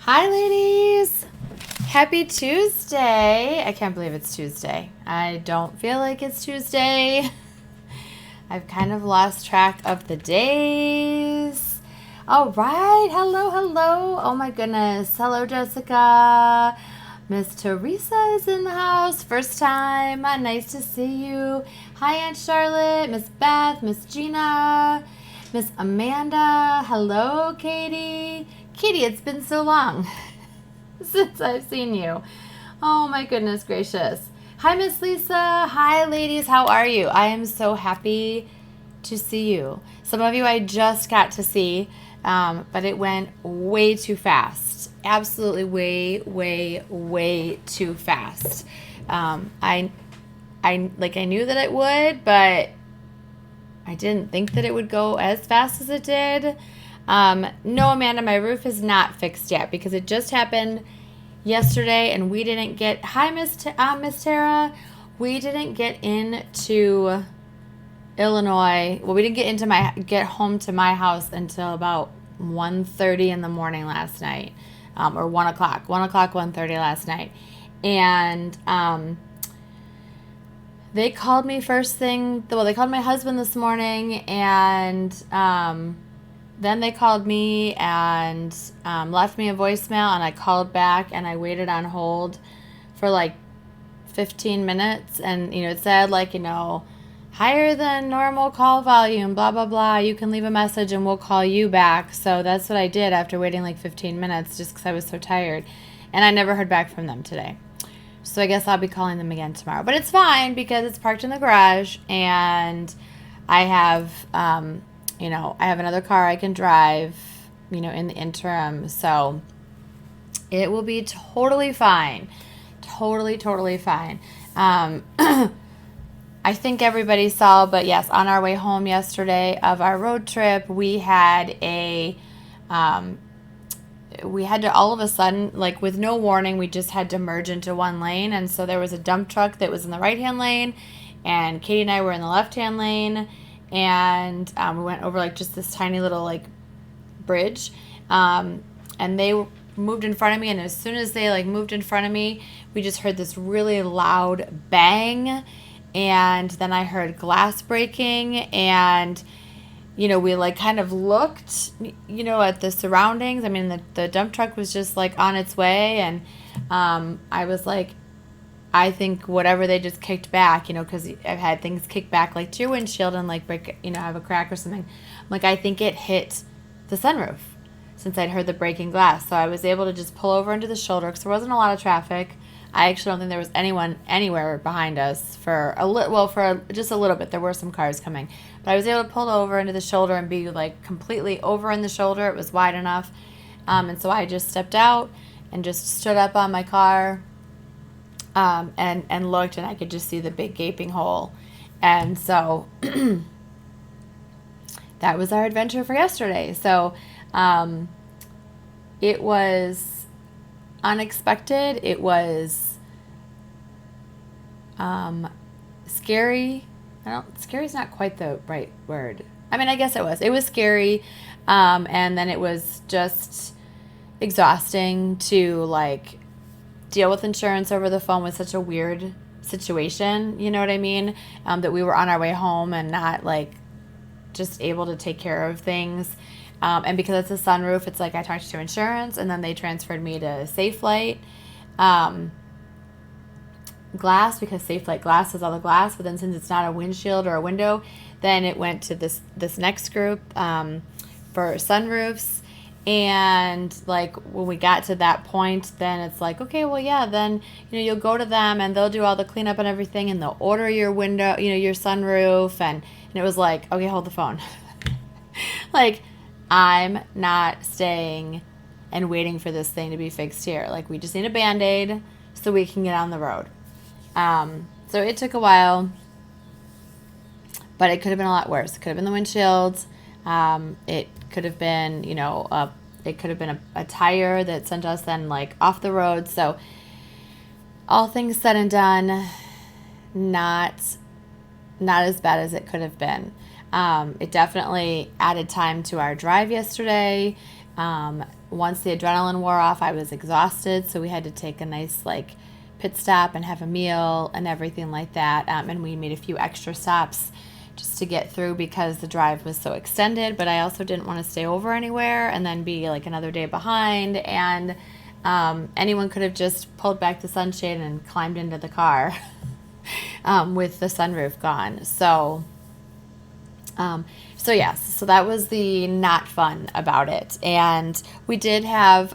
Hi, ladies. Happy Tuesday. I can't believe it's Tuesday. I don't feel like it's Tuesday. I've kind of lost track of the days. All right. Hello, hello. Oh, my goodness. Hello, Jessica. Miss Teresa is in the house. First time. Nice to see you. Hi, Aunt Charlotte. Miss Beth. Miss Gina. Miss Amanda. Hello, Katie. Katie, it's been so long since I've seen you. Oh my goodness gracious. Hi, Miss Lisa. Hi, ladies. How are you? I am so happy to see you. Some of you I just got to see, but it went way too fast. Absolutely way too fast. I knew that it would, but I didn't think that it would go as fast as it did. No, Amanda, my roof is not fixed yet because it just happened yesterday, and we didn't get. Hi, Miss Tara. We didn't get into Illinois. Well, we didn't get home to my house until about 1:30 in the morning last night, or 1:00, 1:30 last night, and they called me first thing. Well, they called my husband this morning, and then they called me and left me a voicemail, and I called back, and I waited on hold for like 15 minutes, and it said higher than normal call volume, blah blah blah. You can leave a message and we'll call you back. So that's what I did after waiting like 15 minutes, just because I was so tired, and I never heard back from them today. So I guess I'll be calling them again tomorrow. But it's fine because it's parked in the garage, and I have, I have another car I can drive, in the interim. So it will be totally fine. Totally fine. I think everybody saw, but yes, on our way home yesterday of our road trip, we had to all of a sudden, like with no warning, we just had to merge into one lane. And so there was a dump truck that was in the right-hand lane, and Katie and I were in the left-hand lane, and we went over like just this tiny little bridge, and they moved in front of me, and as soon as they moved in front of me, we just heard this really loud bang, and then I heard glass breaking, and we kind of looked, at the surroundings. I mean, the dump truck was just on its way, and I was like, I think whatever they just kicked back, because I've had things kick back to your windshield and break, have a crack or something. I think it hit the sunroof since I'd heard the breaking glass. So I was able to just pull over into the shoulder because there wasn't a lot of traffic. I actually don't think there was anyone anywhere behind us for just a little bit. There were some cars coming, but I was able to pull over into the shoulder and be completely over in the shoulder. It was wide enough, and so I just stepped out and just stood up on my car, and looked, and I could just see the big gaping hole, and so that was our adventure for yesterday. So it was unexpected. It was scary. Scary's not quite the right word. I mean, I guess it was. It was scary, and then it was just exhausting to deal with insurance over the phone with such a weird situation. You know what I mean? That we were on our way home and not just able to take care of things. And because it's a sunroof, it's I talked to insurance, and then they transferred me to Safe Light glass, because Safe Light glass is all the glass. But then since it's not a windshield or a window, then it went to this next group for sunroofs. And when we got to that point, then it's okay, well, yeah, then you'll go to them and they'll do all the cleanup and everything, and they'll order your window, your sunroof, and it was okay, hold the phone. I'm not staying and waiting for this thing to be fixed here. We just need a Band-Aid so we can get on the road. So it took a while, but it could have been a lot worse. It could have been the windshield. It could have been, it could have been a tire that sent us then off the road. So all things said and done, not as bad as it could have been. It definitely added time to our drive yesterday. Once the adrenaline wore off, I was exhausted, so we had to take a nice like pit stop and have a meal and everything like that. And we made a few extra stops just to get through because the drive was so extended. But I also didn't want to stay over anywhere and then be like another day behind. And anyone could have just pulled back the sunshade and climbed into the car with the sunroof gone. So yes, so that was the not fun about it. And we did have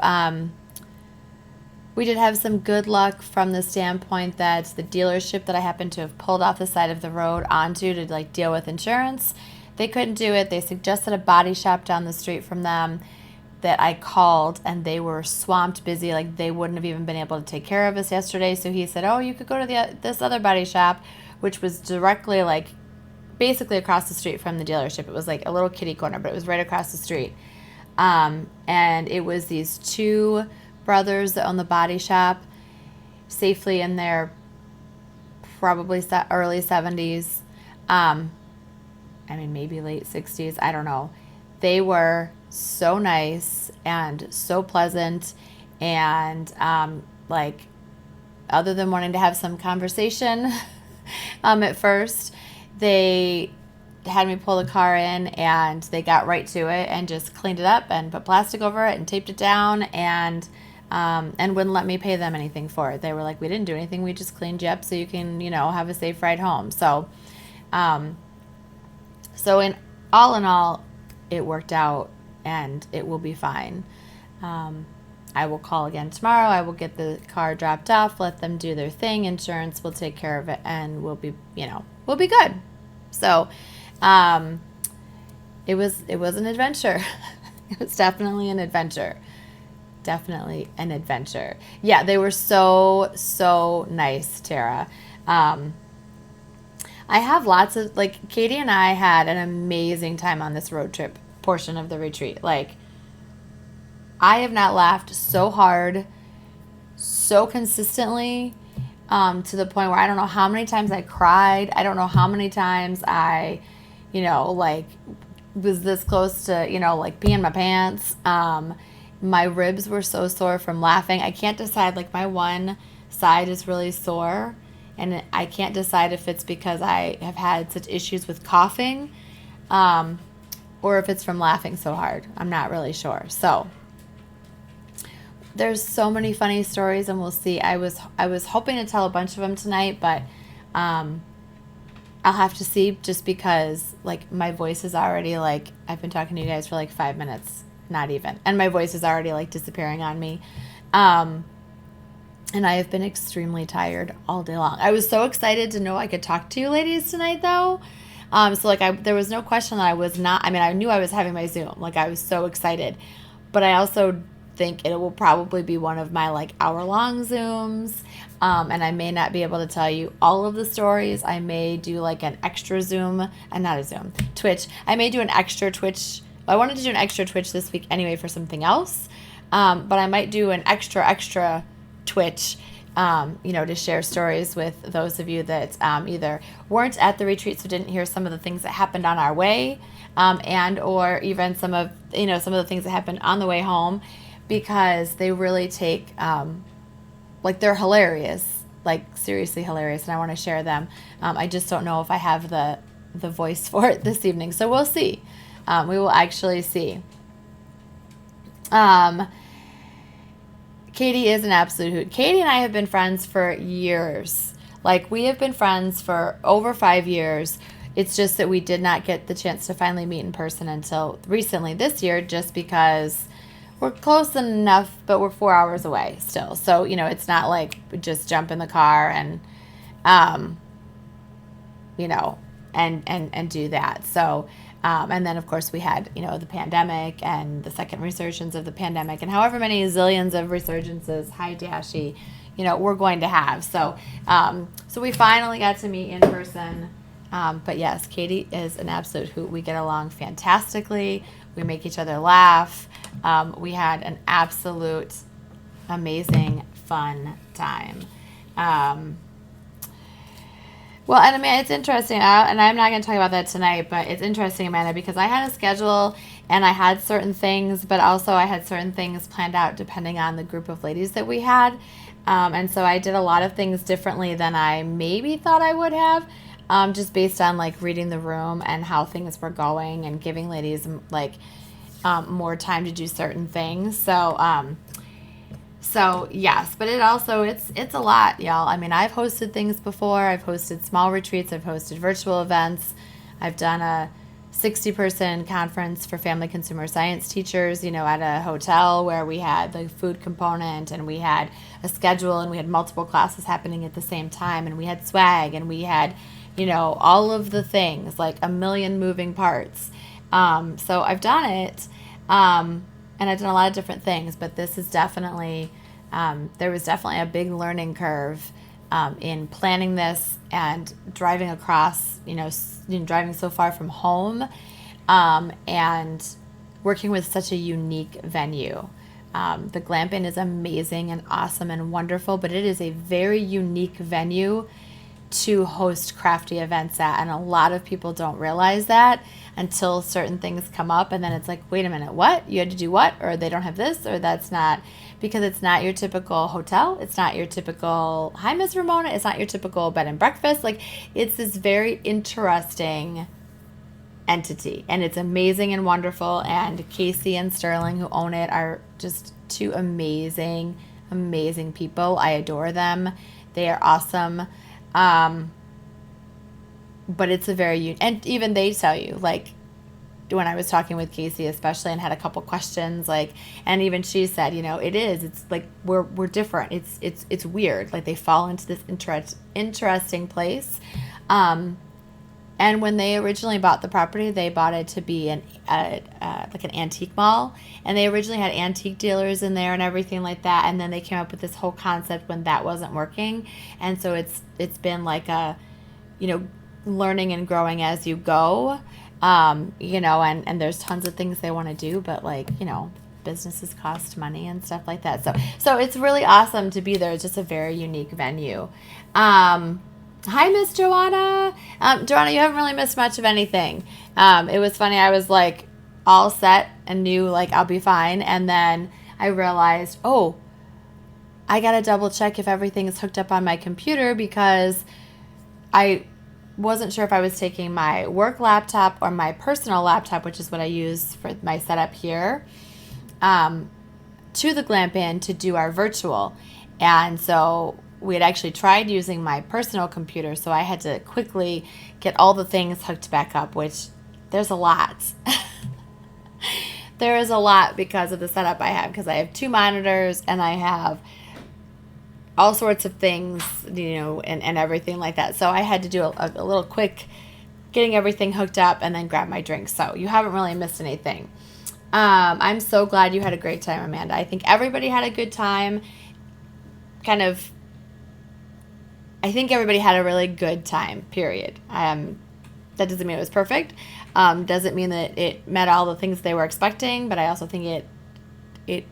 some good luck from the standpoint that the dealership that I happened to have pulled off the side of the road onto to like deal with insurance, they couldn't do it. They suggested a body shop down the street from them that I called, and they were swamped busy. Like they wouldn't have even been able to take care of us yesterday. So he said, oh, you could go to this other body shop, which was directly like basically across the street from the dealership. It was like a little kitty corner, but it was right across the street. And it was these two brothers that own the body shop, safely in their probably early 70s. Maybe late 60s. I don't know. They were so nice and so pleasant. And like, other than wanting to have some conversation at first, they had me pull the car in, and they got right to it and just cleaned it up and put plastic over it and taped it down, and wouldn't let me pay them anything for it. They were like, we didn't do anything. We just cleaned you up so you can, have a safe ride home. So, in all, it worked out, and it will be fine. I will call again tomorrow. I will get the car dropped off, let them do their thing. Insurance will take care of it, and we'll be good. So, it was an adventure. It was definitely an adventure. Definitely an adventure. Yeah, they were so nice, Tara. I have lots of, like, Katie and I had an amazing time on this road trip portion of the retreat. Like, I have not laughed so hard, so consistently, to the point where I don't know how many times I cried. I don't know how many times I, was this close to, peeing my pants. My ribs were so sore from laughing. I can't decide, like, my one side is really sore, and I can't decide if it's because I have had such issues with coughing, or if it's from laughing so hard. I'm not really sure. So there's so many funny stories, and we'll see. I was hoping to tell a bunch of them tonight, but I'll have to see, just because, like, my voice is already, like, I've been talking to you guys for like 5 minutes, not even, and my voice is already like disappearing on me. And I have been extremely tired all day long. I was so excited to know I could talk to you ladies tonight, though. So like, there was no question that I was not. I mean, I knew I was having my Zoom. Like, I was so excited, but I also think it will probably be one of my like hour-long Zooms. And I may not be able to tell you all of the stories. I may do like an extra Zoom, and not a Zoom, Twitch. I may do an extra Twitch. I wanted to do an extra Twitch this week anyway for something else. But I might do an extra Twitch, to share stories with those of you that either weren't at the retreat, so didn't hear some of the things that happened on our way, and or even some of the things that happened on the way home, because they really take, they're hilarious, like seriously hilarious, and I want to share them. I just don't know if I have the voice for it this evening, so we'll see. We will actually see. Katie is an absolute hoot. Katie and I have been friends for years. Like, we have been friends for over 5 years. It's just that we did not get the chance to finally meet in person until recently this year, just because we're close enough, but we're 4 hours away still. So, it's not like we just jump in the car and, and do that. So, and then, of course, we had, the pandemic and the second resurgence of the pandemic, and however many zillions of resurgences, hi, Dashy, we're going to have. So, so we finally got to meet in person. But yes, Katie is an absolute hoot. We get along fantastically. We make each other laugh. We had an absolute amazing, fun time. Well, and I mean, it's interesting, and I'm not going to talk about that tonight, but it's interesting, Amanda, because I had a schedule, And I had certain things, but also I had certain things planned out depending on the group of ladies that we had. And so I did a lot of things differently than I maybe thought I would have, just based on like reading the room and how things were going and giving ladies like more time to do certain things. So yes, but it's a lot, y'all. I mean, I've hosted things before. I've hosted small retreats. I've hosted virtual events. I've done a 60-person conference for family consumer science teachers, at a hotel where we had the food component and we had a schedule and we had multiple classes happening at the same time and we had swag and we had, all of the things, like a million moving parts. So I've done it. And I've done a lot of different things, but this is definitely, there was definitely a big learning curve in planning this and driving across, driving so far from home, and working with such a unique venue. The Glamping is amazing and awesome and wonderful, but it is a very unique venue to host crafty events at, and a lot of people don't realize that until certain things come up, and then it's like, wait a minute, what? You had to do what? Or they don't have this, or that's not, because it's not your typical hotel, it's not your typical, hi Miss Ramona, it's not your typical bed and breakfast. Like, it's this very interesting entity, and it's amazing and wonderful, and Casey and Sterling, who own it, are just two amazing people. I adore them. They are awesome. But it's a very, and even they tell you, like, when I was talking with Casey especially and had a couple questions, like, and even she said, it's like, we're different. It's weird. Like, they fall into this interesting place. And when they originally bought the property, they bought it to be like an antique mall, and they originally had antique dealers in there and everything like that. And then they came up with this whole concept when that wasn't working, and so it's been like a, learning and growing as you go, and there's tons of things they want to do, but like, businesses cost money and stuff like that. So it's really awesome to be there. It's just a very unique venue. Hi, Miss Joanna. Joanna, you haven't really missed much of anything. It was funny. I was like all set and knew like I'll be fine. And then I realized, oh, I got to double check if everything is hooked up on my computer, because I wasn't sure if I was taking my work laptop or my personal laptop, which is what I use for my setup here, to the Glamping to do our virtual. And so we had actually tried using my personal computer, so I had to quickly get all the things hooked back up, which there's a lot. There is a lot because of the setup I have, because I have 2 monitors and I have all sorts of things, and everything like that. So I had to do a little quick getting everything hooked up and then grab my drink. So you haven't really missed anything. I'm so glad you had a great time, Amanda. I think everybody had a good time. I think everybody had a really good time, period. That doesn't mean it was perfect. Doesn't mean that it met all the things they were expecting, but I also think it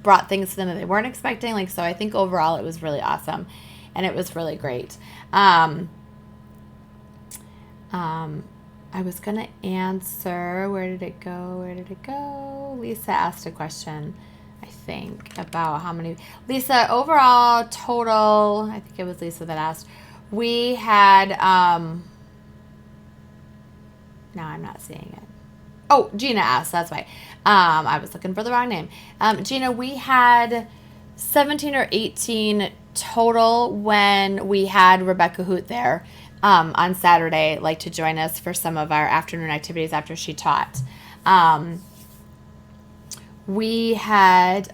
brought things to them that they weren't expecting. Like, so I think overall it was really awesome, and it was really great. I was going to answer, where did it go? Lisa asked a question, I think, about how many. Lisa, overall total, I think it was Lisa that asked. We had, now I'm not seeing it. Oh, Gina asked, that's why. I was looking for the wrong name. Gina, we had 17 or 18 total when we had Rebecca Hoot there on Saturday, like, to join us for some of our afternoon activities after she taught. We had,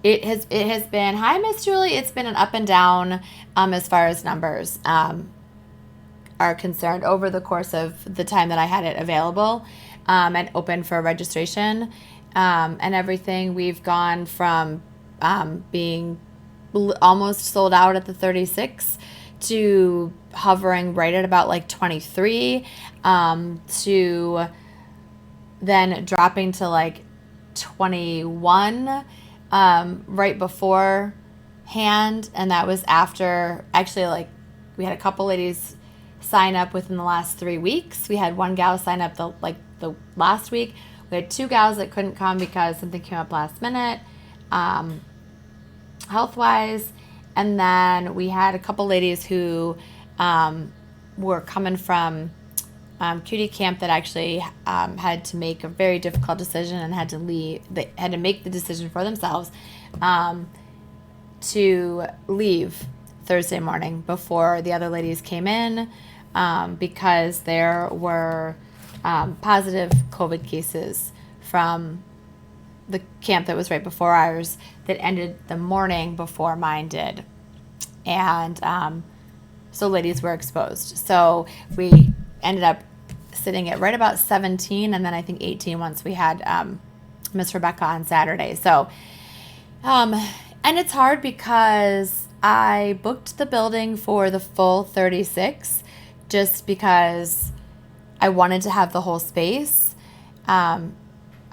it has been, hi, Miss Julie, it's been an up and down as far as numbers are concerned over the course of the time that I had it available and open for registration and everything. We've gone from being almost sold out at the 36 to hovering right at about like 23 to then dropping to like 21 right beforehand, and that was after, actually, like, we had a couple ladies sign up within the last 3 weeks. We had one gal sign up the last week. We had 2 gals that couldn't come because something came up last minute, health-wise. And then we had a couple ladies who were coming from cutie camp that actually had to make a very difficult decision and had to leave. They had to make the decision for themselves to leave Thursday morning before the other ladies came in because there were positive COVID cases from the camp that was right before ours that ended the morning before mine did. And so ladies were exposed. So we ended up sitting at right about 17 and then I think 18 once we had Miss Rebecca on Saturday. So, and it's hard because I booked the building for the full 36 just because I wanted to have the whole space.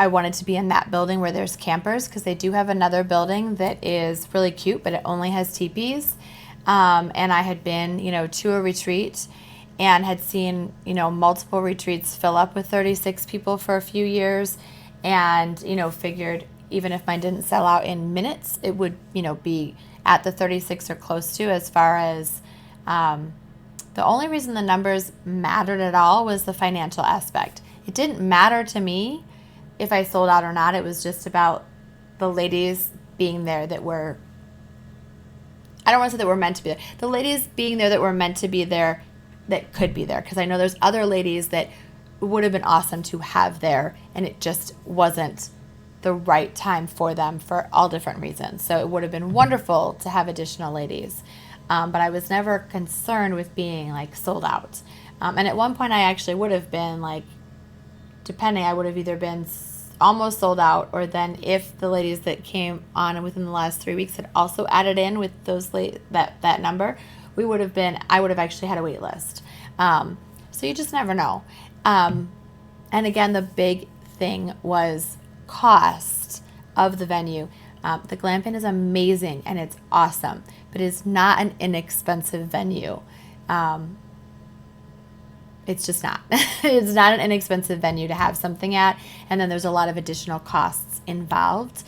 I wanted to be in that building where there's campers because they do have another building that is really cute, but it only has teepees. And I had been, to a retreat and had seen, multiple retreats fill up with 36 people for a few years and, figured even if mine didn't sell out in minutes, it would, be at the 36 or close to as far as the only reason the numbers mattered at all was the financial aspect. It didn't matter to me if I sold out or not. It was just about the ladies being there that were, I don't want to say that were meant to be there. The ladies being there that were meant to be there that could be there. Because I know there's other ladies that would have been awesome to have there and it just wasn't the right time for them for all different reasons. So it would have been wonderful to have additional ladies. But I was never concerned with being like sold out. And at one point I actually would have been like, depending, I would have either been almost sold out or then if the ladies that came on within the last 3 weeks had also added in with those that number, I would have actually had a wait list. So you just never know. And again, the big thing was cost of the venue. The Glamping is amazing and it's awesome, but it's not an inexpensive venue. It's just not. It's not an inexpensive venue to have something at, and then there's a lot of additional costs involved.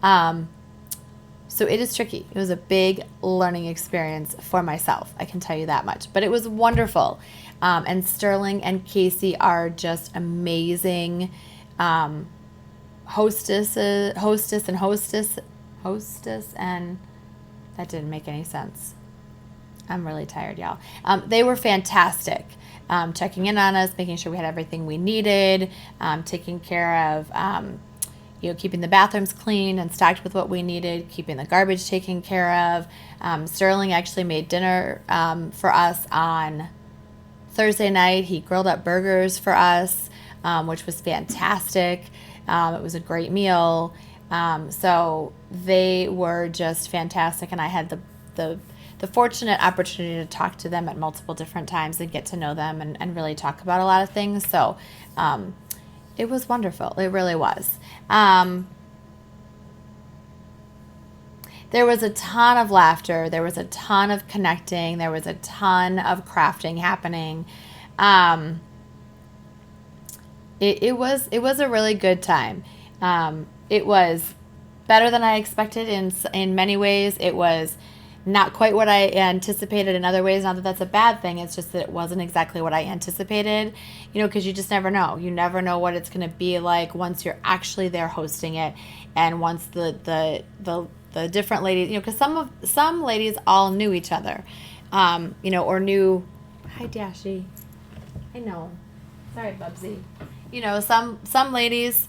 So it is tricky. It was a big learning experience for myself, I can tell you that much. But it was wonderful. And Sterling and Casey are just amazing hostess, and that didn't make any sense. I'm really tired, y'all. They were fantastic. Checking in on us, making sure we had everything we needed, taking care of, keeping the bathrooms clean and stocked with what we needed, keeping the garbage taken care of. Sterling actually made dinner for us on Thursday night. He grilled up burgers for us, which was fantastic. It was a great meal. So they were just fantastic, and I had the fortunate opportunity to talk to them at multiple different times and get to know them and really talk about a lot of things. So it was wonderful. It really was. There was a ton of laughter. There was a ton of connecting. There was a ton of crafting happening. It was a really good time. It was better than I expected in many ways. It was not quite what I anticipated in other ways. Not that that's a bad thing. It's just that it wasn't exactly what I anticipated, because you just never know. You never know what it's going to be like once you're actually there hosting it, and once the different ladies, because some ladies all knew each other, or knew. Hi, Dashy. I know. Sorry, Bubsy. Some ladies,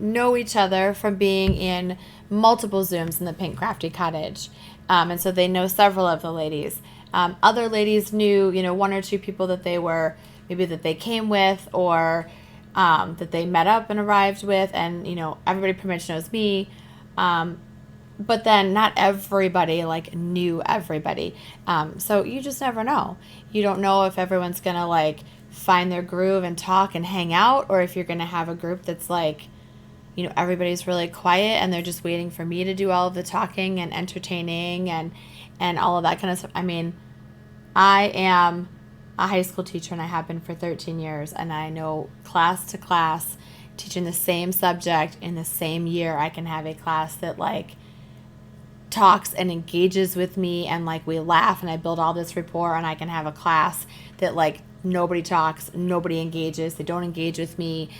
know each other from being in multiple Zooms in the Pink Crafty Cottage. And so they know several of the ladies. Other ladies knew, one or two people that they came with or that they met up and arrived with. And, everybody pretty much knows me. But then not everybody knew everybody. So you just never know. You don't know if everyone's going to find their groove and talk and hang out, or if you're going to have a group that's everybody's really quiet and they're just waiting for me to do all of the talking and entertaining and all of that kind of stuff. I mean, I am a high school teacher, and I have been for 13 years, and I know class to class, teaching the same subject in the same year, I can have a class that like talks and engages with me, and like we laugh and I build all this rapport, and I can have a class that like nobody talks, nobody engages, they don't engage with me,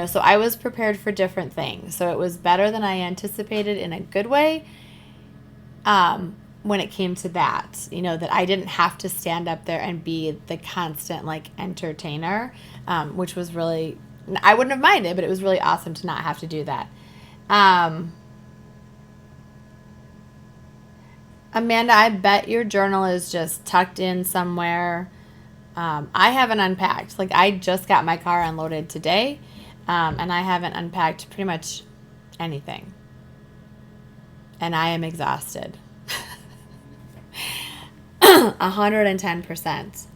so I was prepared for different things. So it was better than I anticipated in a good way, when it came to that, that I didn't have to stand up there and be the constant like entertainer, which was really, I wouldn't have minded, but it was really awesome to not have to do that. Amanda, I bet your journal is just tucked in somewhere. I haven't unpacked. Like, I just got my car unloaded today, and I haven't unpacked pretty much anything. And I am exhausted. 110%.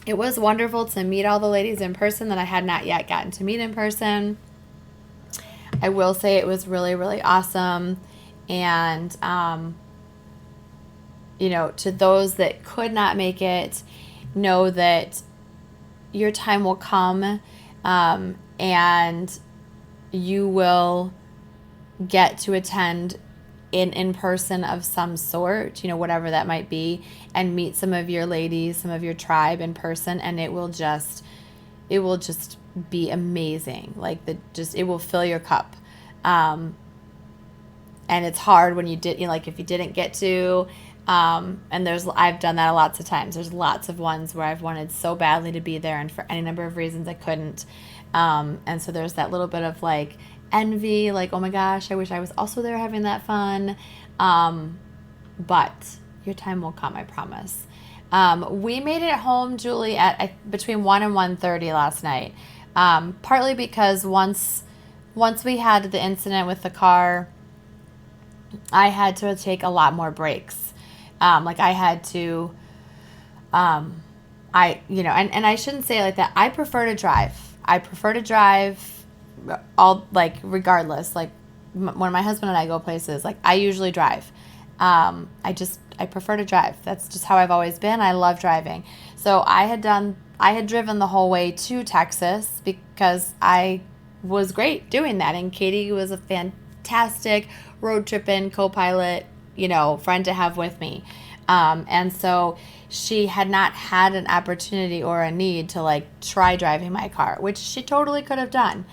It was wonderful to meet all the ladies in person that I had not yet gotten to meet in person. I will say it was really, really awesome. And, to those that could not make it, know that your time will come, and you will get to attend in person of some sort, whatever that might be, and meet some of your ladies, some of your tribe in person, and it will just be amazing. Like it will fill your cup. And it's hard when you did, if you didn't get to, and I've done that lots of times. There's lots of ones where I've wanted so badly to be there, and for any number of reasons I couldn't. And so there's that little bit of like envy, like, oh my gosh, I wish I was also there having that fun. But your time will come, I promise. We made it home, Julie, at between 1 and 1:30 last night. Partly because once we had the incident with the car, I had to take a lot more breaks. I had to, and I shouldn't say it like that. I prefer to drive all, like, regardless. Like, when my husband and I go places, like, I usually drive. I prefer to drive. That's just how I've always been. I love driving. So I had driven the whole way to Texas because I was great doing that. And Katie was a fantastic road tripping co-pilot, friend to have with me. And so she had not had an opportunity or a need to like try driving my car, which she totally could have done.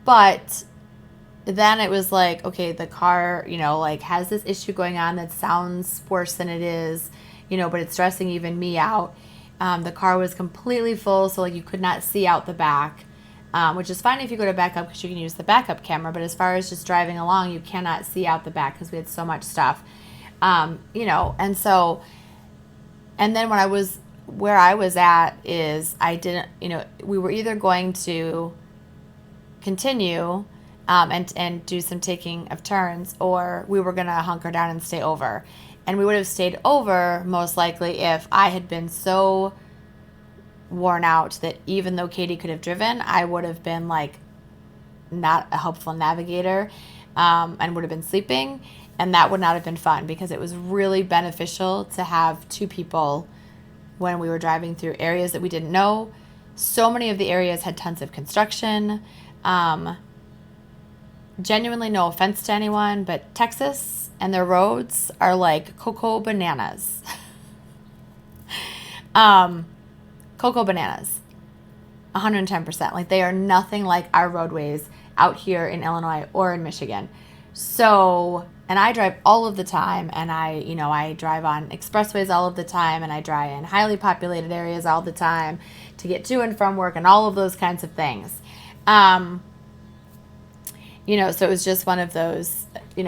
But then it was like, okay, the car, has this issue going on that sounds worse than it is, but it's stressing even me out. The car was completely full, so like you could not see out the back, which is fine if you go to backup because you can use the backup camera. But as far as just driving along, you cannot see out the back because we had so much stuff, and then where I was at is I didn't, we were either going to continue and do some taking of turns, or we were going to hunker down and stay over. And we would have stayed over most likely if I had been so worn out that even though Katie could have driven, I would have been like not a helpful navigator, and would have been sleeping, and that would not have been fun because it was really beneficial to have two people when we were driving through areas that we didn't know. So many of the areas had tons of construction. Genuinely, no offense to anyone, but Texas and their roads are like cocoa bananas. Cocoa bananas. 110%. Like, they are nothing like our roadways out here in Illinois or in Michigan. So, and I drive all of the time, and I drive on expressways all of the time, and I drive in highly populated areas all the time to get to and from work and all of those kinds of things. So it was just one of those,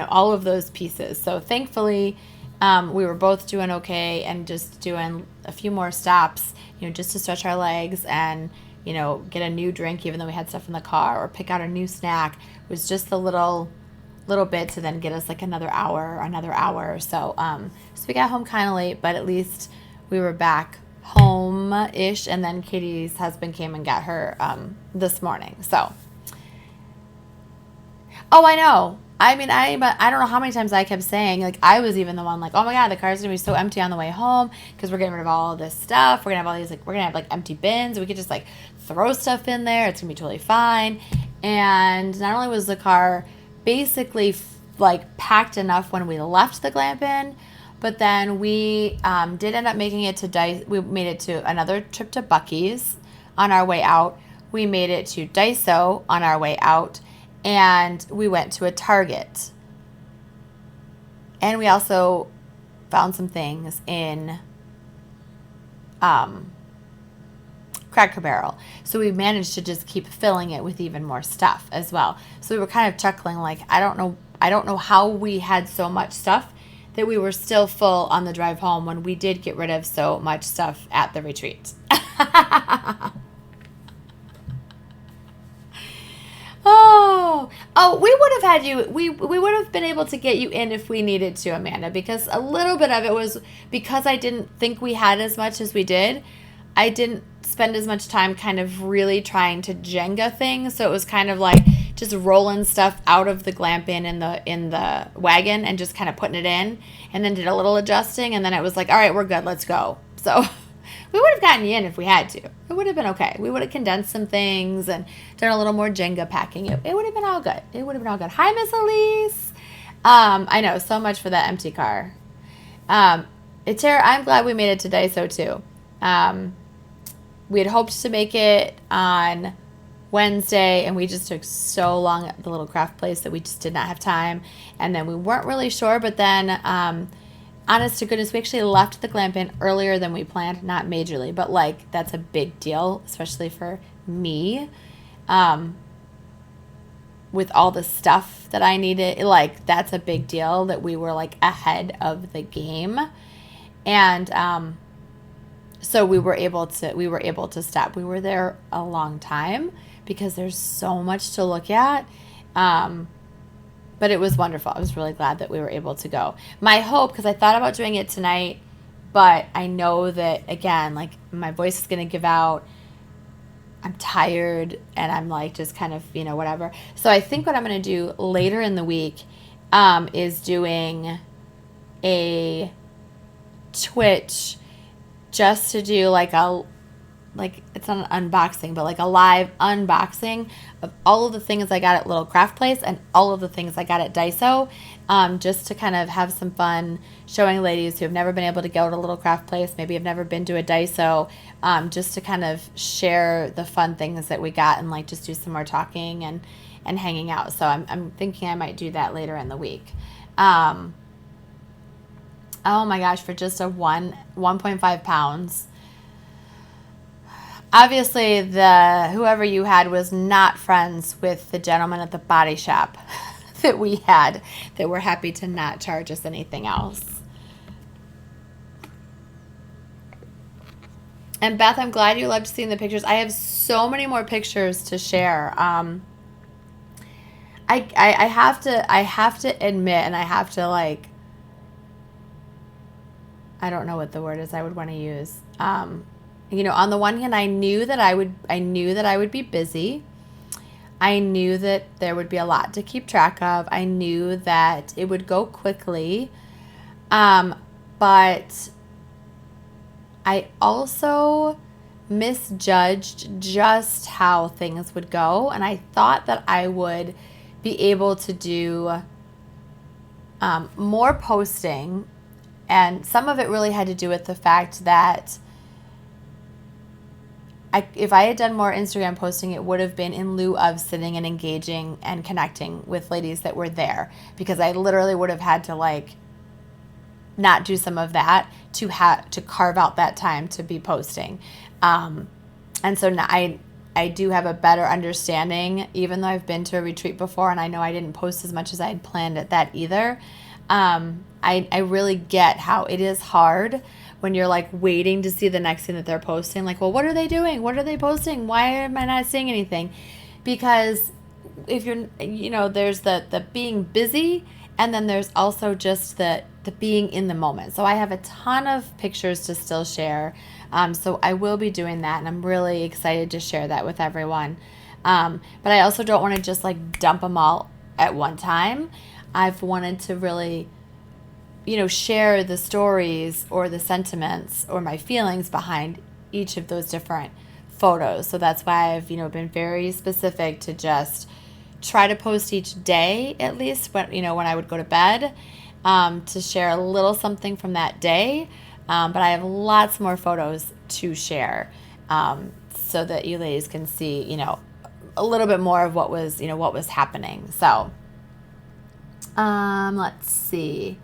all of those pieces. So thankfully, we were both doing okay and just doing a few more stops, just to stretch our legs and, get a new drink, even though we had stuff in the car, or pick out a new snack. It was just a little bit to then get us like another hour or so. So we got home kind of late, but at least we were back home-ish. And then Katie's husband came and got her this morning. So, oh, I know. I mean, I don't know how many times I kept saying, like, I was even the one like, oh my God, the car's going to be so empty on the way home because we're getting rid of all this stuff. We're going to have all these, like, we're going to have, like, empty bins. We could just, like, throw stuff in there. It's going to be totally fine. And not only was the car basically, like, packed enough when we left the glamping, but then we did end up making it to we made it to another trip to Buc-ee's on our way out. We made it to Daiso on our way out. And we went to a Target. And we also found some things in Cracker Barrel. So we managed to just keep filling it with even more stuff as well. So we were kind of chuckling like, I don't know how we had so much stuff that we were still full on the drive home when we did get rid of so much stuff at the retreat. Oh, we would have had you, we would have been able to get you in if we needed to, Amanda, because a little bit of it was because I didn't think we had as much as we did. I didn't spend as much time kind of really trying to Jenga things. So it was kind of like just rolling stuff out of the glamping in the wagon and just kind of putting it in, and then did a little adjusting. And then it was like, all right, we're good. Let's go. So we would have gotten you in if we had to. It would have been okay. We would have condensed some things and done a little more Jenga packing. It would have been all good. It would have been all good. Hi, Miss Elise. I know, so much for that empty car. Tara, I'm glad we made it to Daiso too. We had hoped to make it on Wednesday, and we just took so long at the little craft place that we just did not have time. And then we weren't really sure, but then honest to goodness, we actually left the glamping earlier than we planned. Not majorly, but like that's a big deal, especially for me. With all the stuff that I needed, like that's a big deal that we were like ahead of the game. And so we were able to stop. We were there a long time because there's so much to look at. But it was wonderful. I was really glad that we were able to go. My hope, because I thought about doing it tonight, but I know that, again, like my voice is going to give out. I'm tired and I'm like just kind of, whatever. So I think what I'm going to do later in the week is doing a Twitch just to do like it's not an unboxing, but like a live unboxing of all of the things I got at Little Craft Place and all of the things I got at Daiso, just to kind of have some fun showing ladies who have never been able to go to Little Craft Place, maybe have never been to a Daiso, just to kind of share the fun things that we got and like just do some more talking and hanging out. So I'm thinking I might do that later in the week. Oh my gosh, for just a 1.5 pounds. Obviously, whoever you had was not friends with the gentleman at the body shop that we had, that were happy to not charge us anything else. And Beth, I'm glad you loved seeing the pictures. I have so many more pictures to share. I have to admit, and I have to like, I don't know what the word is I would want to use. On the one hand, I knew that I would be busy. I knew that there would be a lot to keep track of. I knew that it would go quickly. But I also misjudged just how things would go. And I thought that I would be able to do more posting. And some of it really had to do with the fact that if I had done more Instagram posting, it would have been in lieu of sitting and engaging and connecting with ladies that were there, because I literally would have had to like not do some of that to carve out that time to be posting. And so now I do have a better understanding, even though I've been to a retreat before and I know I didn't post as much as I had planned at that either. I really get how it is hard when you're like waiting to see the next thing that they're posting. Like, well, what are they doing? What are they posting? Why am I not seeing anything? Because if you're, there's the being busy, and then there's also just the being in the moment. So I have a ton of pictures to still share. So I will be doing that, and I'm really excited to share that with everyone. But I also don't want to just like dump them all. at one time. I've wanted to really, share the stories or the sentiments or my feelings behind each of those different photos. So that's why I've, been very specific to just try to post each day, at least when I would go to bed, to share a little something from that day. But I have lots more photos to share, so that you ladies can see, a little bit more of what was happening. So, let's see.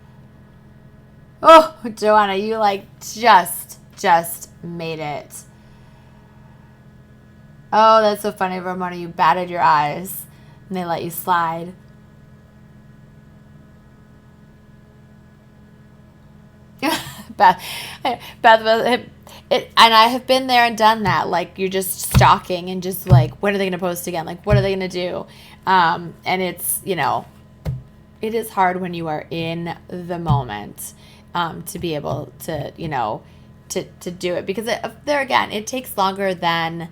Oh, Joanna, you just made it. Oh, that's so funny, Ramona. You batted your eyes and they let you slide. Beth, and I have been there and done that. Like, you're just stalking and just like, when are they going to post again? Like, what are they going to do? And it's, it is hard when you are in the moment, to be able to, to do it, because there again, it takes longer than,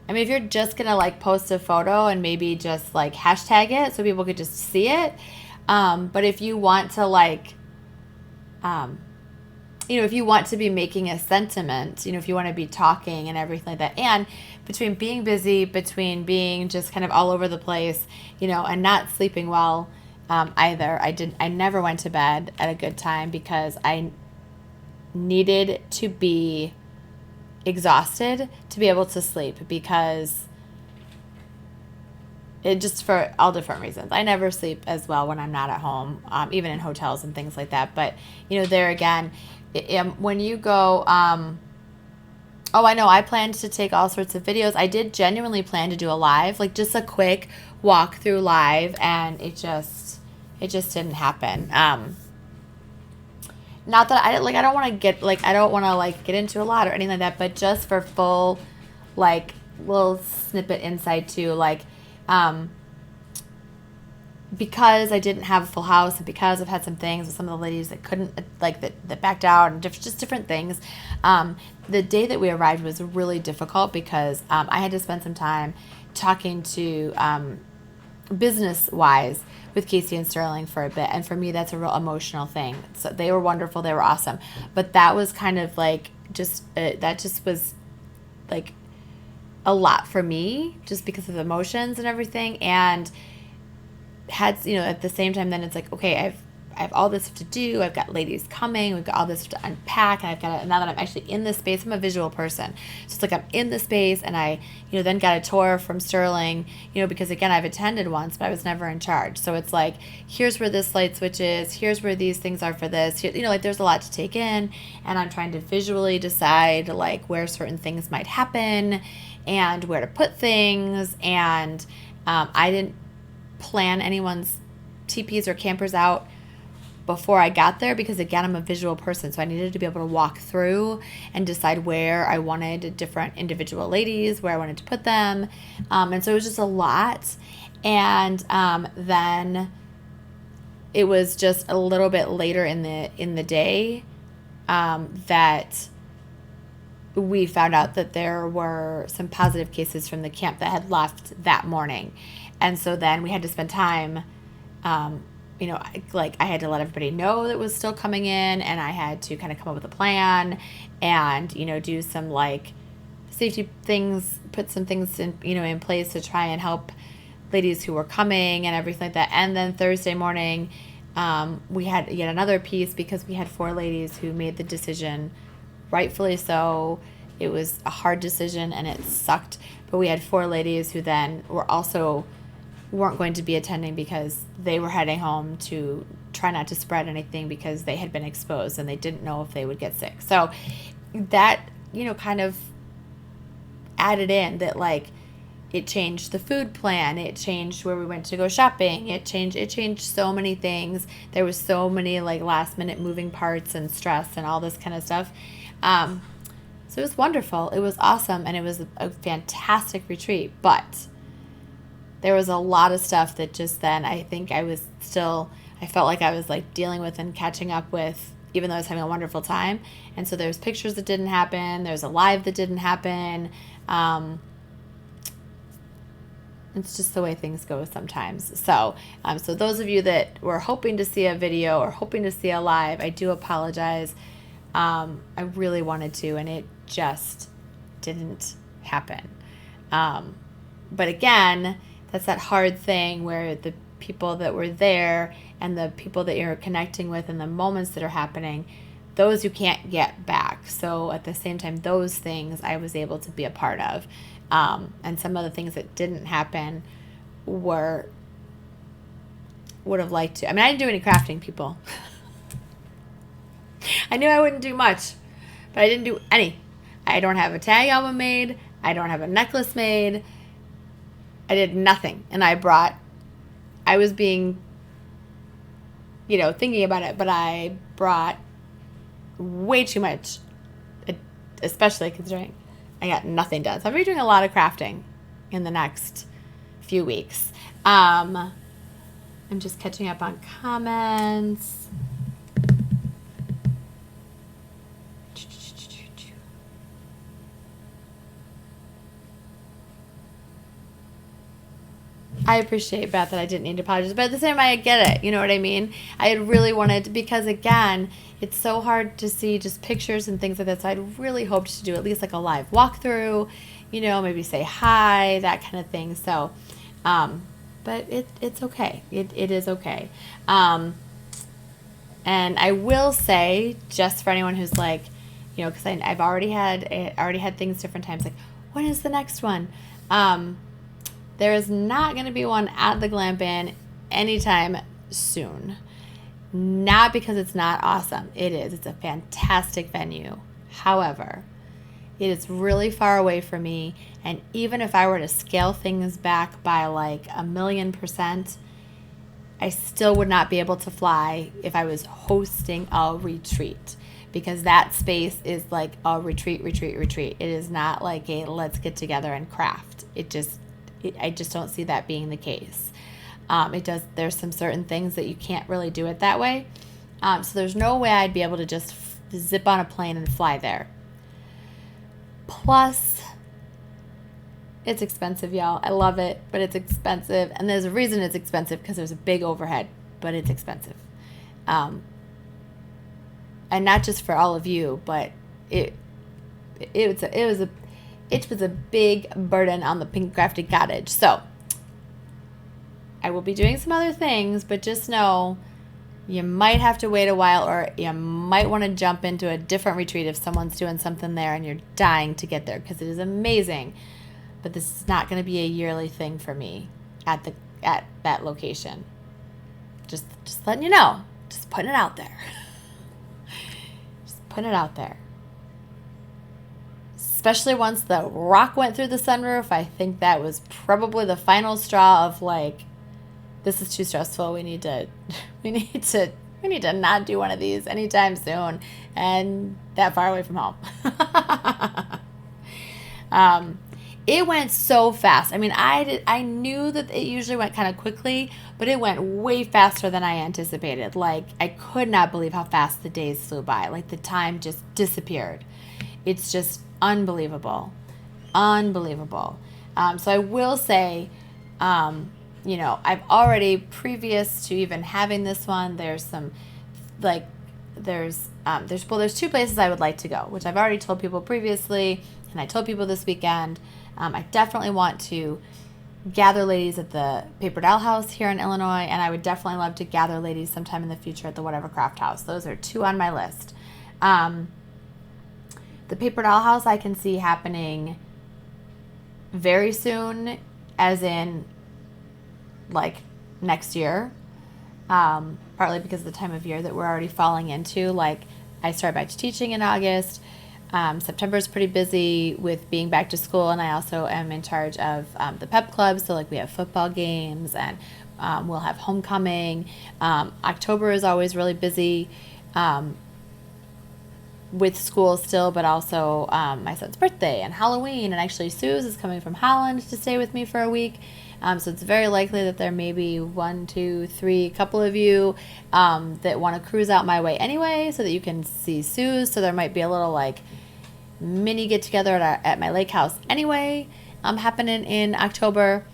if you're just going to like post a photo and maybe just like hashtag it so people could just see it. But if you want to like, if you want to be making a sentiment, if you want to be talking and everything like that, and between being busy, between being just kind of all over the place, and not sleeping well, either. I never went to bed at a good time because I needed to be exhausted to be able to sleep, because it just, for all different reasons. I never sleep as well when I'm not at home, even in hotels and things like that. But, there again, when you go, oh, I know, I planned to take all sorts of videos. I did genuinely plan to do a live, like just a quick walkthrough live, and it just didn't happen. Not that I don't want to get into a lot or anything like that, but just for full, like, little snippet insight to, like, because I didn't have a full house, and because I've had some things with some of the ladies that couldn't, like, that backed out, and just different things. The day that we arrived was really difficult because I had to spend some time talking to, business-wise, with Casey and Sterling for a bit. And for me, that's a real emotional thing. So they were wonderful. They were awesome. But that was kind of like that just was like a lot for me, just because of the emotions and everything. And had, at the same time, then it's like, okay, I have all this stuff to do. I've got ladies coming. We've got all this stuff to unpack. And I've got now that I'm actually in this space, I'm a visual person. So it's like I'm in the space, and I, then got a tour from Sterling, because again, I've attended once, but I was never in charge. So it's like, here's where this light switch is. Here's where these things are for this. Like, there's a lot to take in, and I'm trying to visually decide like where certain things might happen and where to put things. And I didn't plan anyone's teepees or campers out before I got there, because again, I'm a visual person, so I needed to be able to walk through and decide where I wanted different individual ladies, where I wanted to put them, and so it was just a lot. And then it was just a little bit later in the day that we found out that there were some positive cases from the camp that had left that morning, and so then we had to spend time. I had to let everybody know that was still coming in, and I had to kind of come up with a plan and, do some like safety things, put some things in, in place to try and help ladies who were coming and everything like that. And then Thursday morning, we had yet another piece, because we had 4 ladies who made the decision, rightfully so. It was a hard decision and it sucked, but we had 4 ladies who then weren't going to be attending because they were heading home to try not to spread anything, because they had been exposed and they didn't know if they would get sick. So that, kind of added in that, like, it changed the food plan. It changed where we went to go shopping. It changed so many things. There was so many like last minute moving parts and stress and all this kind of stuff. So it was wonderful. It was awesome. And it was a fantastic retreat, but there was a lot of stuff that just then I think I felt like I was like dealing with and catching up with, even though I was having a wonderful time. And so there's pictures that didn't happen. There's a live that didn't happen. And It's just the way things go sometimes. So, so those of you that were hoping to see a video or hoping to see a live, I do apologize. I really wanted to, and it just didn't happen. But again, that's that hard thing where the people that were there and the people that you're connecting with and the moments that are happening, those you can't get back. So at the same time, those things I was able to be a part of. And some of the things that didn't happen would have liked to. I mean, I didn't do any crafting, people. I knew I wouldn't do much, but I didn't do any. I don't have a tag album made. I don't have a necklace made. I did nothing. And I was being, thinking about it, but I brought way too much, especially considering I got nothing done. So I'm going to be doing a lot of crafting in the next few weeks. I'm just catching up on comments. I appreciate, Beth, that I didn't need to apologize. But at the same time, I get it. You know what I mean? I had really wanted to, because, again, it's so hard to see just pictures and things like that. So I'd really hoped to do at least like a live walkthrough, maybe say hi, that kind of thing. So, but it's okay. It is okay. And I will say, just for anyone who's like, because I've already had things different times, like, when is the next one? There is not going to be one at the Glam Inn anytime soon. Not because it's not awesome. It is. It's a fantastic venue. However, it is really far away from me. And even if I were to scale things back by like 1,000,000%, I still would not be able to fly if I was hosting a retreat. Because that space is like a retreat. It is not like a let's get together and craft. I just don't see that being the case. There's some certain things that you can't really do it that way. So there's no way I'd be able to just zip on a plane and fly there. Plus, it's expensive, y'all. I love it, but it's expensive. And there's a reason it's expensive, because there's a big overhead, but it's expensive. And not just for all of you, but it was a big burden on the Pink Crafty Cottage. So I will be doing some other things, but just know you might have to wait a while, or you might want to jump into a different retreat if someone's doing something there and you're dying to get there, because it is amazing. But this is not going to be a yearly thing for me at that location. Just letting you know. Just putting it out there. Just putting it out there. Especially once the rock went through the sunroof, I think that was probably the final straw of like, this is too stressful. We need to not do one of these anytime soon, and that far away from home. It went so fast. I mean, I knew that it usually went kind of quickly, but it went way faster than I anticipated. Like, I could not believe how fast the days flew by. Like, the time just disappeared. It's just unbelievable. So I will say, I've already, previous to even having this one, there's some, like, there's 2 places I would like to go, which I've already told people previously, and I told people this weekend. I definitely want to gather ladies at the Paper Doll House here in Illinois, and I would definitely love to gather ladies sometime in the future at the Whatever Craft House. Those are 2 on my list. The Paper Doll House I can see happening very soon, as in like next year, partly because of the time of year that we're already falling into. Like, I start back to teaching in August. September is pretty busy with being back to school, and I also am in charge of the pep club. So like, we have football games, and we'll have homecoming. October is always really busy with school still, but also my son's birthday and Halloween, and actually Suze is coming from Holland to stay with me for a week. So it's very likely that there may be 1, 2, 3, couple of you that want to cruise out my way anyway, so that you can see Suze. So there might be a little like mini get together at my lake house anyway, happening in October.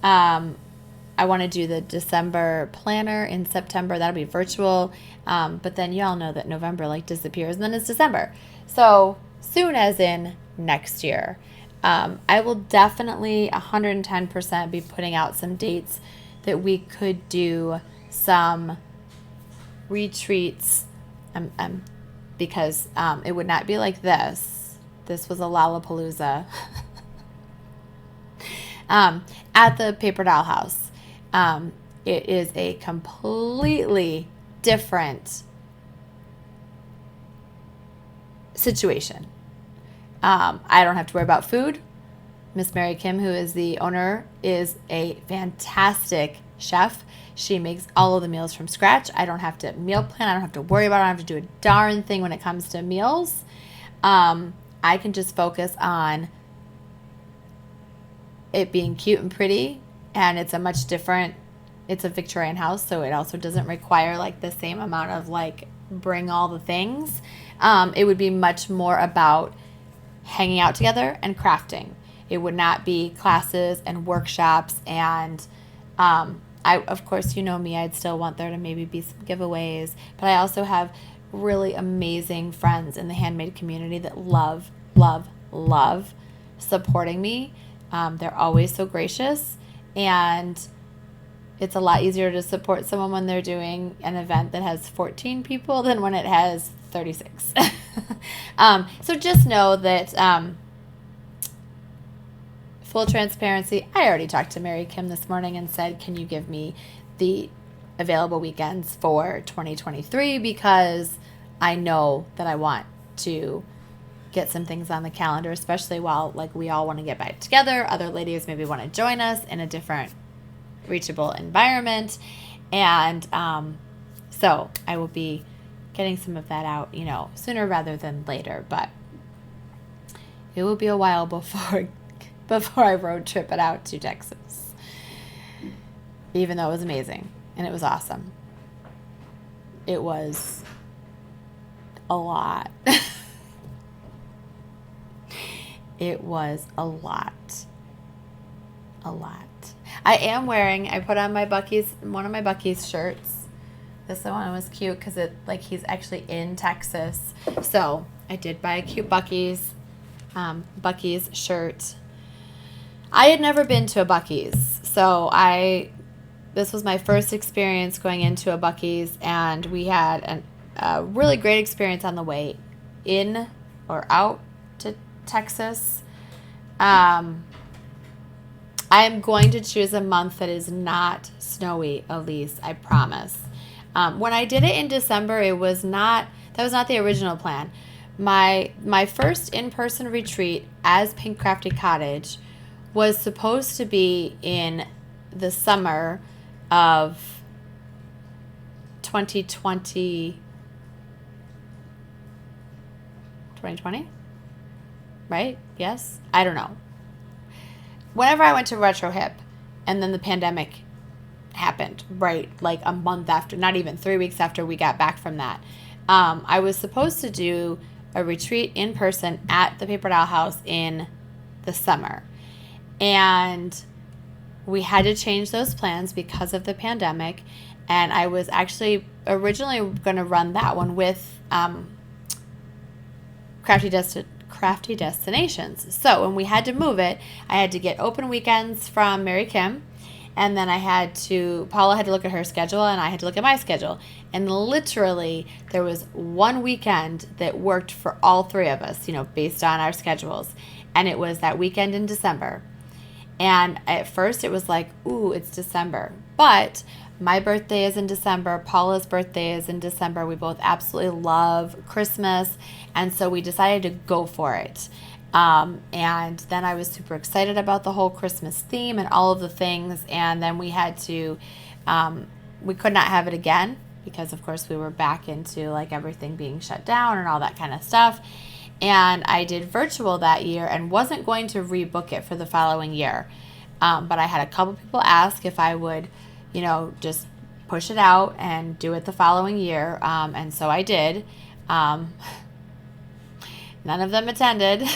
I want to do the December planner in September. That'll be virtual. But then you all know that November like disappears and then it's December. So soon as in next year. I will definitely 110% be putting out some dates that we could do some retreats, because it would not be like this. This was a Lollapalooza at the Paper Doll House. It is a completely different situation. I don't have to worry about food. Miss Mary Kim, who is the owner, is a fantastic chef. She makes all of the meals from scratch. I don't have to meal plan. I don't have to worry about it. I don't have to do a darn thing when it comes to meals. I can just focus on it being cute and pretty, and it's a Victorian house, so it also doesn't require like the same amount of like bring all the things. It would be much more about hanging out together and crafting. It would not be classes and workshops, and of course, you know me, I'd still want there to maybe be some giveaways, but I also have really amazing friends in the handmade community that love supporting me. They're always so gracious, and it's a lot easier to support someone when they're doing an event that has 14 people than when it has 36. So just know that, full transparency, I already talked to Mary Kim this morning and said, can you give me the available weekends for 2023? Because I know that I want to get some things on the calendar, especially while like we all want to get back together. Other ladies maybe want to join us in a different reachable environment. And so I will be getting some of that out, sooner rather than later. But it will be a while before I road trip it out to Texas. Even though it was amazing and it was awesome. It was a lot. It was a lot. I put on one of my Buc-ee's shirts. This one was cute because he's actually in Texas. So I did buy a cute Buc-ee's shirt. I had never been to a Buc-ee's, so this was my first experience going into a Buc-ee's, and we had a really great experience on the way in or out to Texas. I am going to choose a month that is not snowy, Elise, I promise. When I did it in December, that was not the original plan. My first in-person retreat as Pink Crafty Cottage was supposed to be in the summer of 2020, right? Yes? I don't know. Whenever I went to Retro Hip, and then the pandemic happened, right? Like a month after, not even 3 weeks after we got back from that. I was supposed to do a retreat in person at the Paper Doll House in the summer. And we had to change those plans because of the pandemic. And I was actually originally going to run that one with Crafty Destinations. So when we had to move it, I had to get open weekends from Mary Kim. And then Paula had to look at her schedule, and I had to look at my schedule. And literally, there was one weekend that worked for all three of us, based on our schedules. And it was that weekend in December. And at first, it was like, ooh, it's December. But my birthday is in December. Paula's birthday is in December. We both absolutely love Christmas. And so we decided to go for it. And then I was super excited about the whole Christmas theme and all of the things. And then we had to, we could not have it again because, of course, we were back into like everything being shut down and all that kind of stuff. And I did virtual that year and wasn't going to rebook it for the following year. But I had a couple people ask if I would, just push it out and do it the following year. And so I did. None of them attended.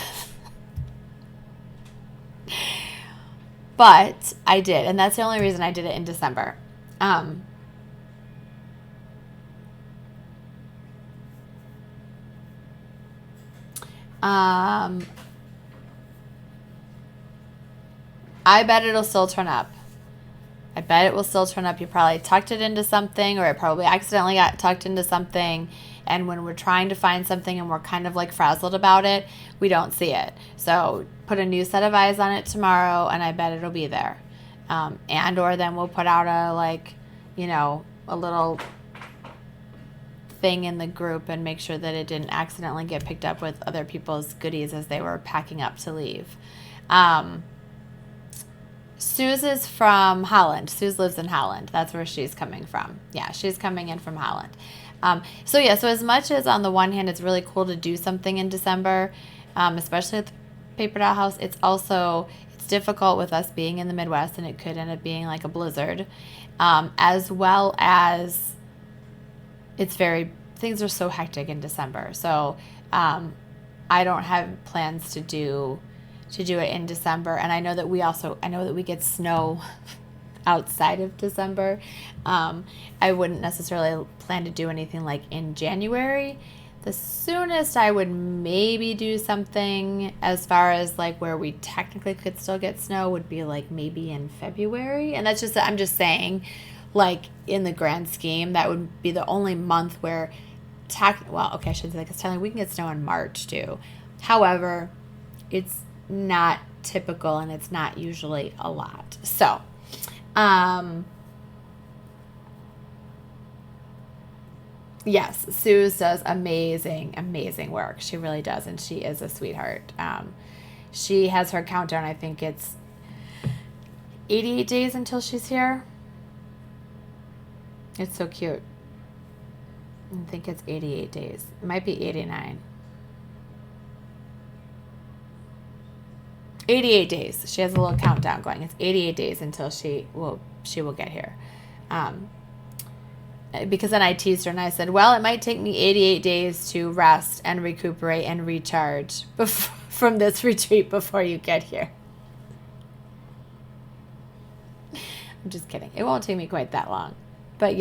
But I did, and that's the only reason I did it in December. I bet it'll still turn up. I bet it will still turn up. You probably tucked it into something, or it probably accidentally got tucked into something. And when we're trying to find something and we're kind of like frazzled about it, we don't see it. So put a new set of eyes on it tomorrow, and I bet it'll be there. And or then we'll put out a a little thing in the group and make sure that it didn't accidentally get picked up with other people's goodies as they were packing up to leave. Suze is from Holland. Suze lives in Holland. That's where she's coming from. Yeah, she's coming in from Holland. So as much as on the one hand it's really cool to do something in December, especially at the Paper Doll House, it's difficult with us being in the Midwest, and it could end up being like a blizzard, as well as things are so hectic in December. So I don't have plans to do it in December. And I know that we get snow outside of December. I wouldn't necessarily plan to do anything like in January. The soonest I would maybe do something as far as like where we technically could still get snow would be like maybe in February. And I'm just saying, like in the grand scheme, that would be the only month where I should say, because technically we can get snow in March too. However, it's not typical and it's not usually a lot. So, yes, Suze does amazing work. She really does, and she is a sweetheart. She has her countdown. I think it's 88 days until she's here. It's so cute. I think it's 88 days. It might be 89. 88 days. She has a little countdown going. It's 88 days until she will get here. Because then I teased her and I said, well, it might take me 88 days to rest and recuperate and recharge from this retreat before you get here. I'm just kidding. It won't take me quite that long. But,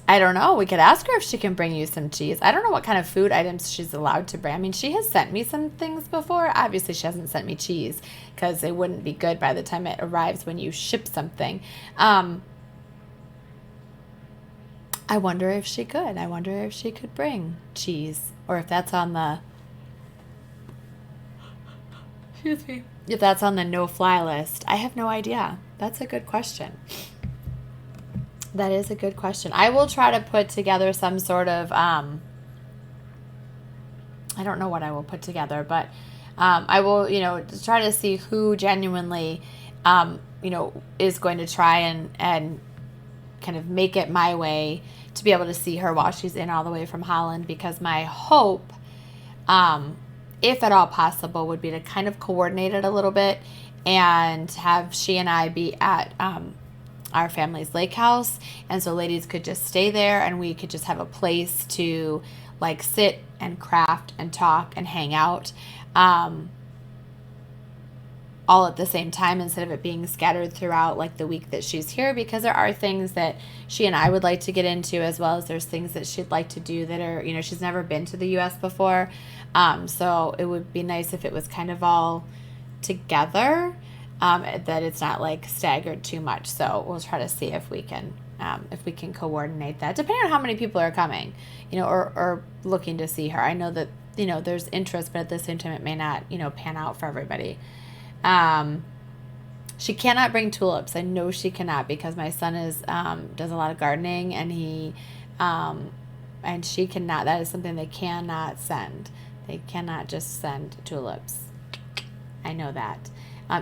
I don't know. We could ask her if she can bring you some cheese. I don't know what kind of food items she's allowed to bring. I mean, she has sent me some things before. Obviously, she hasn't sent me cheese because it wouldn't be good by the time it arrives when you ship something. I wonder if she could. I wonder if she could bring cheese, or if that's on the... Excuse me. If that's on the no-fly list. I have no idea. That's a good question. That is a good question. I will try to put together some sort of, I don't know what I will put together, but I will, try to see who genuinely, is going to try and kind of make it my way to be able to see her while she's in all the way from Holland, because my hope, if at all possible, would be to kind of coordinate it a little bit and have she and I be at our family's lake house, and so ladies could just stay there and we could just have a place to like sit and craft and talk and hang out all at the same time, instead of it being scattered throughout like the week that she's here, because there are things that she and I would like to get into, as well as there's things that she'd like to do that are, she's never been to the US before, so it would be nice if it was kind of all together, that it's not like staggered too much. So we'll try to see if we can coordinate that, depending on how many people are coming, or looking to see her. I know that, there's interest, but at the same time, it may not, pan out for everybody. She cannot bring tulips. I know she cannot, because my son does a lot of gardening, and and she cannot. That is something they cannot send. They cannot just send tulips. I know that.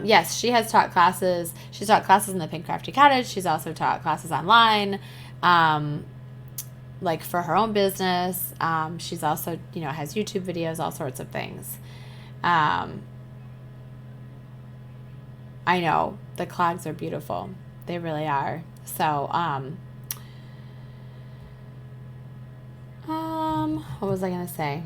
Yes, she has taught classes. She's taught classes in the Pink Crafty Cottage. She's also taught classes online, like for her own business. She's also, has YouTube videos, all sorts of things. I know the clogs are beautiful. They really are. So, what was I going to say?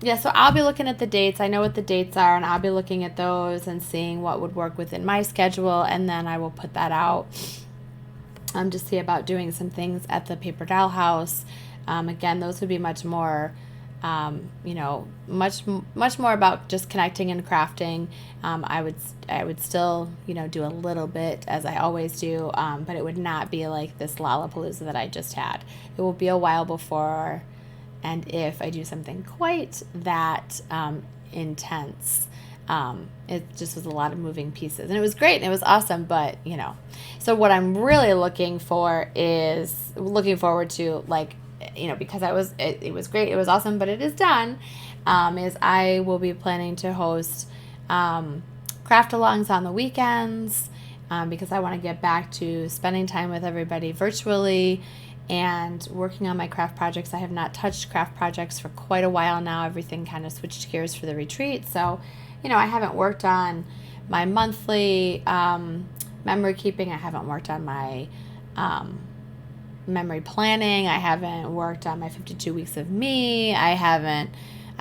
yeah, so I'll be looking at the dates. I know what the dates are, and I'll be looking at those and seeing what would work within my schedule, and then I will put that out to see about doing some things at the paper doll house. Again, those would be much more, much more about just connecting and crafting. I would still, do a little bit as I always do, but it would not be like this Lollapalooza that I just had. It will be a while before, and if I do something quite that intense. It just was a lot of moving pieces, and it was great and it was awesome, but so what I'm really looking forward to, like, because it was great, it was awesome, but it is done, is I will be planning to host craft alongs on the weekends, because I want to get back to spending time with everybody virtually and working on my craft projects. I have not touched craft projects for quite a while now. Everything kind of switched gears for the retreat, so I haven't worked on my monthly memory keeping. I haven't worked on my memory planning. I haven't worked on my 52 weeks of me. I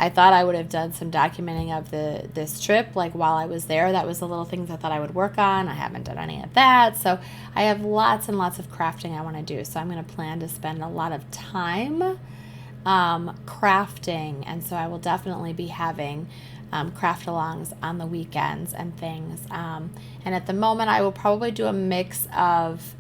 thought I would have done some documenting of this trip, like while I was there. That was the little things I thought I would work on. I haven't done any of that. So I have lots and lots of crafting I want to do. So I'm going to plan to spend a lot of time crafting. And so I will definitely be having craft alongs on the weekends and things. And at the moment, I will probably do a mix of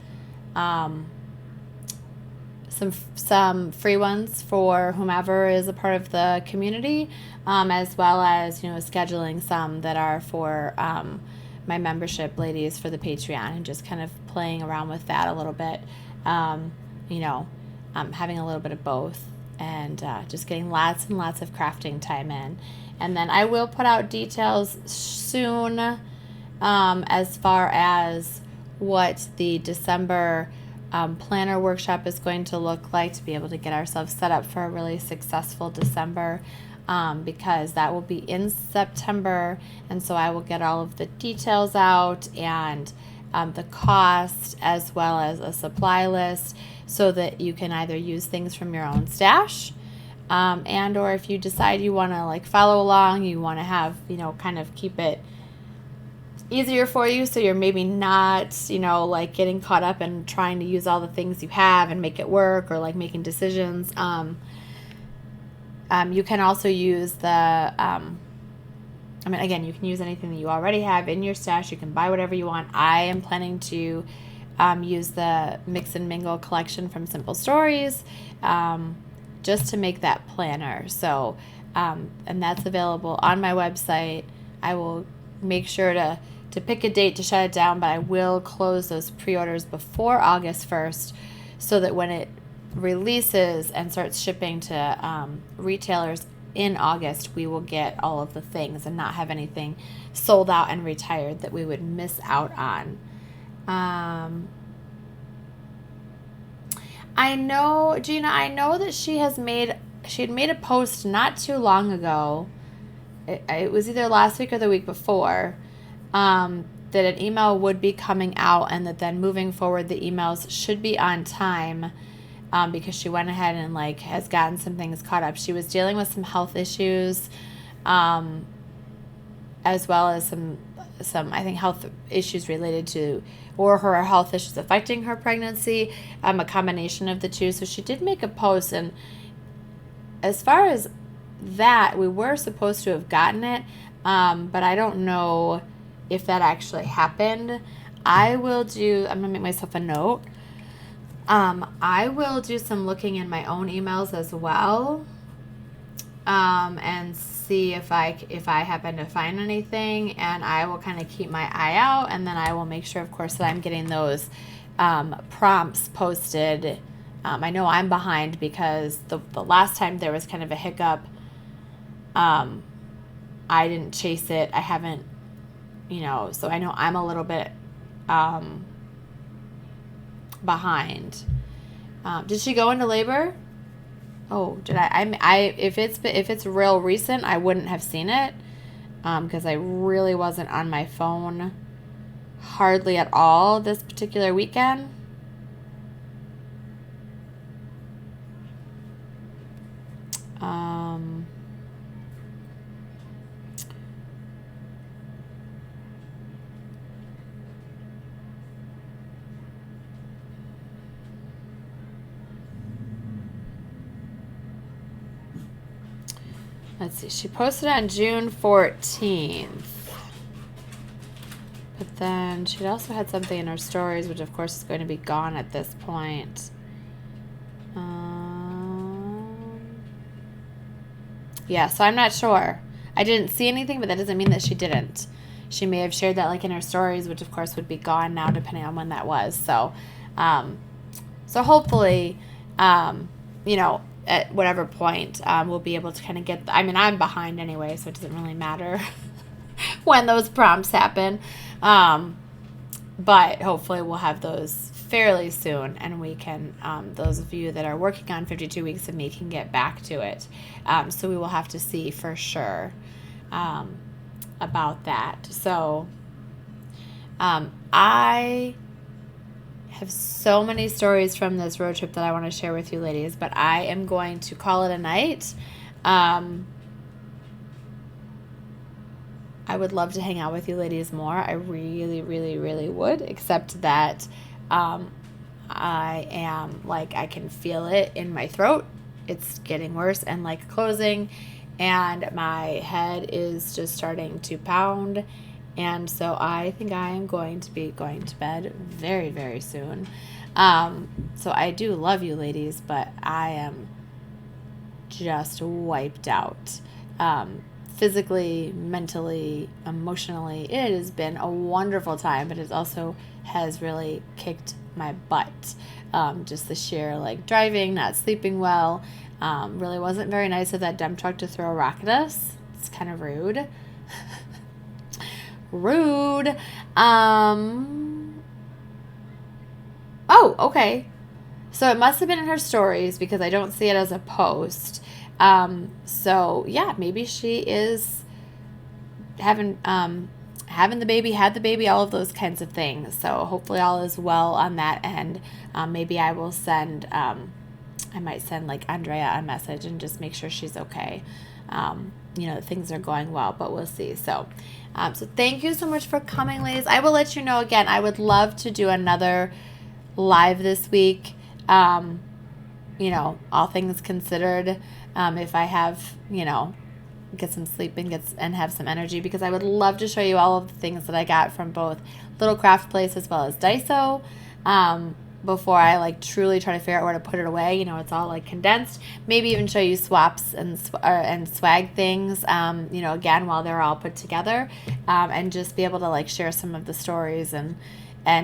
some free ones for whomever is a part of the community, as well as scheduling some that are for my membership ladies for the Patreon, and just kind of playing around with that a little bit. Having a little bit of both, and just getting lots and lots of crafting time in. And then I will put out details soon as far as what the December planner workshop is going to look like, to be able to get ourselves set up for a really successful December, because that will be in September. And so I will get all of the details out, and the cost, as well as a supply list, so that you can either use things from your own stash, and or if you decide you want to like follow along, you want to have kind of keep it easier for you, so you're maybe not like getting caught up in trying to use all the things you have and make it work, or like making decisions. You can also use the again, you can use anything that you already have in your stash. You can buy whatever you want. I am planning to use the Mix and Mingle collection from Simple Stories, just to make that planner. So, and that's available on my website. I will make sure to pick a date to shut it down, but I will close those pre-orders before August 1st, so that when it releases and starts shipping to retailers in August, we will get all of the things and not have anything sold out and retired that we would miss out on. I know, Gina, that she had made a post not too long ago. It was either last week or the week before, that an email would be coming out, and that then moving forward the emails should be on time, because she went ahead and like has gotten some things caught up. She was dealing with some health issues, as well as some I think health issues related to, or her health issues affecting her pregnancy, a combination of the two. So she did make a post, and as far as that, we were supposed to have gotten it, but I don't know if that actually happened. I'm gonna make myself a note. I will do some looking in my own emails as well, and see if I happen to find anything, and I will kind of keep my eye out, and then I will make sure, of course, that I'm getting those prompts posted. I know I'm behind because the last time there was kind of a hiccup. I didn't chase it. I haven't, so I know I'm a little bit behind. Did she go into labor? Oh, did I? If it's real recent, I wouldn't have seen it, because I really wasn't on my phone hardly at all this particular weekend. Let's see. She posted on June 14th. But then she also had something in her stories, which of course is going to be gone at this point. Yeah, so I'm not sure. I didn't see anything, but that doesn't mean that she didn't. She may have shared that like in her stories, which of course would be gone now depending on when that was. So, so hopefully, you know, at whatever point, we'll be able to kind of get, I mean, I'm behind anyway, so it doesn't really matter when those prompts happen. But hopefully we'll have those fairly soon, and we can, those of you that are working on 52 Weeks of Me can get back to it. So we will have to see for sure about that. So I have so many stories from this road trip that I want to share with you ladies, but I am going to call it a night. I would love to hang out with you ladies more. I really, really, really would, except that I am, like, I can feel it in my throat. It's getting worse and, like, closing, and my head is just starting to pound, and so I think I am going to be going to bed very, very soon. So I do love you ladies, but I am just wiped out. Physically, mentally, emotionally, it has been a wonderful time, but it also has really kicked my butt. Just the sheer, like, driving, not sleeping well, really wasn't very nice of that dump truck to throw a rock at us. It's kind of rude. Rude. Oh, okay. So it must have been in her stories because I don't see it as a post. So yeah, maybe she is having the baby, had the baby, all of those kinds of things. So hopefully all is well on that end. Maybe I will send, I might send like Andrea a message and just make sure she's okay. You know, things are going well, but we'll see. So, so thank you so much for coming, ladies. I will let you know again. I would love to do another live this week. You know, all things considered, if I have, you know, get some sleep and have some energy, because I would love to show you all of the things that I got from both Little Craft Place as well as Daiso, before I like truly try to figure out where to put it away. You know, it's all like condensed. Maybe even show you swaps and swag things, you know, again, while they're all put together, and just be able to like share some of the stories and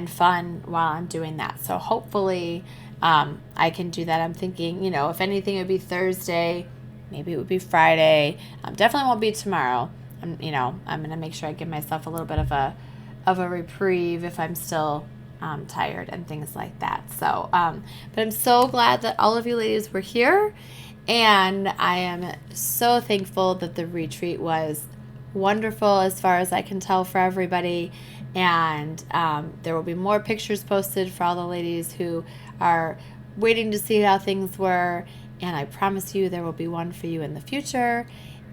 fun while I'm doing that. So hopefully I can do that. I'm thinking, you know, if anything, it would be Thursday. Maybe it would be Friday. Definitely won't be tomorrow. You know, I'm going to make sure I give myself a little bit of a reprieve if I'm still tired and things like that. So, but I'm so glad that all of you ladies were here, and I am so thankful that the retreat was wonderful as far as I can tell for everybody. And there will be more pictures posted for all the ladies who are waiting to see how things were. And I promise you there will be one for you in the future.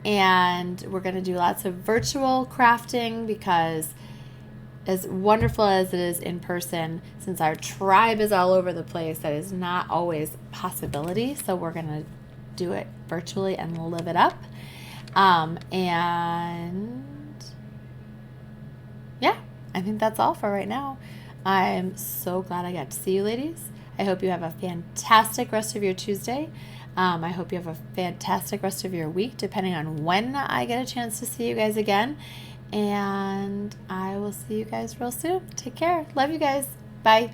And we're going to do lots of virtual crafting, because as wonderful as it is in person, since our tribe is all over the place, that is not always a possibility. So we're going to do it virtually and live it up. And yeah, I think that's all for right now. I'm so glad I got to see you ladies. I hope you have a fantastic rest of your Tuesday. I hope you have a fantastic rest of your week, depending on when I get a chance to see you guys again. And I will see you guys real soon. Take care. Love you guys. Bye.